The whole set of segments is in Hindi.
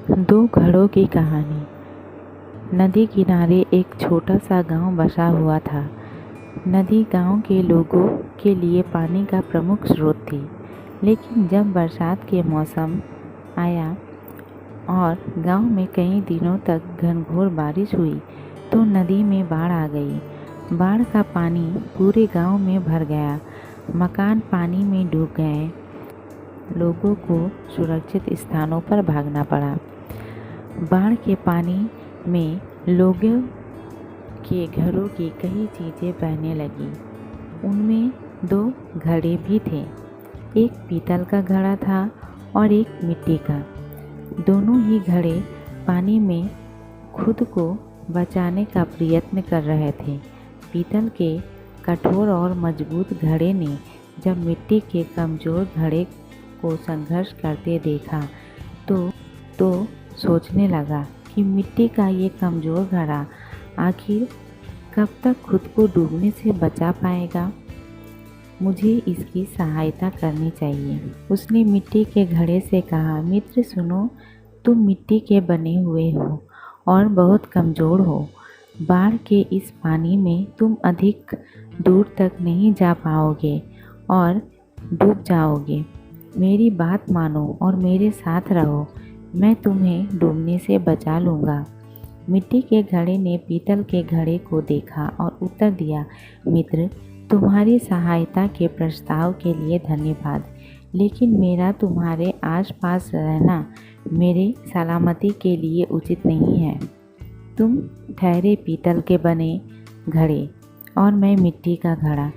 दो घड़ों की कहानी। नदी किनारे एक छोटा सा गांव बसा हुआ था। नदी गांव के लोगों के लिए पानी का प्रमुख स्रोत थी, लेकिन जब बरसात के मौसम आया और गांव में कई दिनों तक घनघोर बारिश हुई तो नदी में बाढ़ आ गई। बाढ़ का पानी पूरे गांव में भर गया, मकान पानी में डूब गए, लोगों को सुरक्षित स्थानों पर भागना पड़ा। बाढ़ के पानी में लोगों के घरों की कई चीज़ें बहने लगीं। उनमें दो घड़े भी थे, एक पीतल का घड़ा था और एक मिट्टी का। दोनों ही घड़े पानी में खुद को बचाने का प्रयत्न कर रहे थे। पीतल के कठोर और मजबूत घड़े ने जब मिट्टी के कमज़ोर घड़े को संघर्ष करते देखा तो सोचने लगा कि मिट्टी का ये कमज़ोर घड़ा आखिर कब तक खुद को डूबने से बचा पाएगा। मुझे इसकी सहायता करनी चाहिए। उसने मिट्टी के घड़े से कहा, मित्र सुनो, तुम मिट्टी के बने हुए हो और बहुत कमज़ोर हो। बाढ़ के इस पानी में तुम अधिक दूर तक नहीं जा पाओगे और डूब जाओगे। मेरी बात मानो और मेरे साथ रहो, मैं तुम्हें डूबने से बचा लूँगा। मिट्टी के घड़े ने पीतल के घड़े को देखा और उत्तर दिया, मित्र, तुम्हारी सहायता के प्रस्ताव के लिए धन्यवाद, लेकिन मेरा तुम्हारे आसपास रहना मेरे सलामती के लिए उचित नहीं है। तुम ठहरे पीतल के बने घड़े और मैं मिट्टी का घड़ा।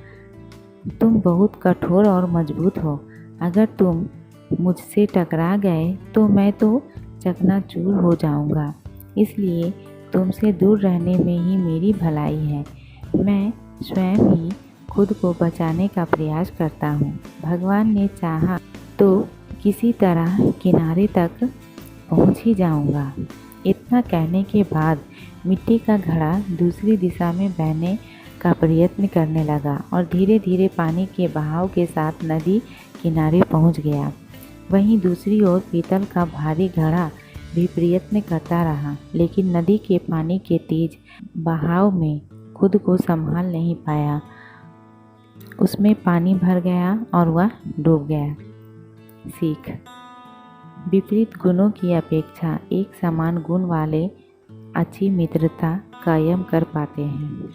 तुम बहुत कठोर और मजबूत हो। अगर तुम मुझसे टकरा गए तो मैं तो चकनाचूर हो जाऊंगा। इसलिए तुमसे दूर रहने में ही मेरी भलाई है। मैं स्वयं ही खुद को बचाने का प्रयास करता हूँ। भगवान ने चाहा तो किसी तरह किनारे तक पहुँच ही जाऊंगा। इतना कहने के बाद मिट्टी का घड़ा दूसरी दिशा में बहने का प्रयत्न करने लगा और धीरे धीरे पानी के बहाव के साथ नदी किनारे पहुंच गया। वहीं दूसरी ओर पीतल का भारी घड़ा भी प्रयत्न करता रहा, लेकिन नदी के पानी के तेज बहाव में खुद को संभाल नहीं पाया। उसमें पानी भर गया और वह डूब गया। सीख: विपरीत गुणों की अपेक्षा एक समान गुण वाले अच्छी मित्रता कायम कर पाते हैं।